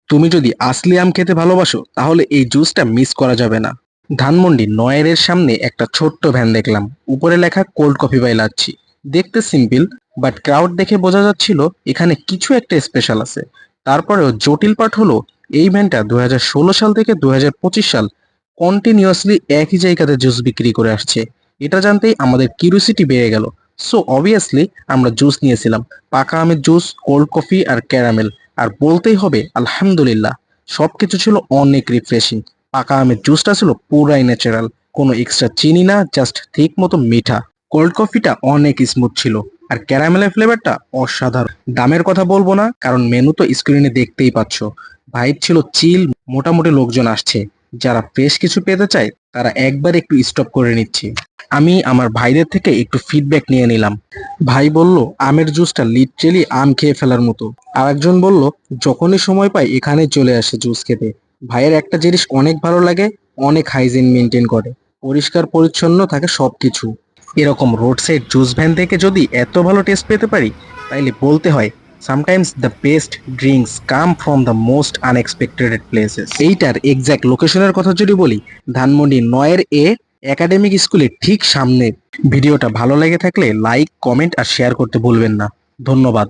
তুমি যদি আসলি আম খেতে ভালোবাসো তাহলে এই জুসটা মিস করা যাবে না। ধানমন্ডি নয়ের সামনে একটা ছোট্ট ভ্যান দেখলাম, উপরে লেখা কোল্ড কফি বাই লাচ্ছি। দেখতে সিম্পল, বাট ক্রাউড দেখে বোঝা যাচ্ছিল এখানে কিছু একটা স্পেশাল আছে। তারপরেও জটিল পার্ট হলো, এই ভ্যানটা 2016 সাল থেকে 2025 সাল কন্টিনিউয়াসলি একই জায়গাতে জুস বিক্রি করে আসছে। এটা জানতেই আমাদের কিউরিওসিটি বেড়ে গেল। সো অবভিয়াসলি আমরা জুস নিয়েছিলাম, পাকা আমের জুস, কোল্ড কফি আর ক্যারামেল। আর বলতেই হবে আলহামদুলিল্লাহ, সবকিছু ছিল অনেক রিফ্রেশিং। পাকা আমের জুসটা ছিল পুরাই ন্যাচারাল, কোনো এক্সট্রা চিনি না, জাস্ট ঠিক মতো মিঠা। কোল্ড কফিটা অনেক স্মুথ ছিল, আর ক্যারামেলের ফ্লেভারটা অসাধারণ। দামের কথা বলবো না, কারণ মেনু তো স্ক্রিনে দেখতেই পাচ্ছ। ভাইব ছিল চিল, মোটামুটি লোকজন আসছে। যারা ফ্রেশ কিছু পেতে চায় তারা একবার একটু স্টপ করে নিচ্ছে। আমি আমার ভাইদের থেকে একটু ফিডব্যাক নিয়ে নিলাম। ভাই বলল আমের জুসটা লিটারেলি আম খেয়ে ফেলার মতো। আর একজন বলল যখনই সময় পায় এখানে চলে আসে জুস খেতে। ভাইয়ের একটা জিনিস অনেক ভালো লাগে, অনেক হাইজিন মেনটেন করে, পরিষ্কার পরিচ্ছন্ন থাকে সবকিছু। এরকম রোড সাইড জুস ভ্যান থেকে যদি এত ভালো টেস্ট পেতে পারি, তাইলে বলতে হয় sometimes the best drinks come from the most unexpected places. এইটার এক্স্যাক্ট লোকেশনের কথা যদি বলি, ধানমন্ডি নয়ের একাডেমিক স্কুলের ঠিক সামনে। ভিডিওটা ভালো লেগে থাকলে লাইক, কমেন্ট আর শেয়ার করতে ভুলবেন না। ধন্যবাদ।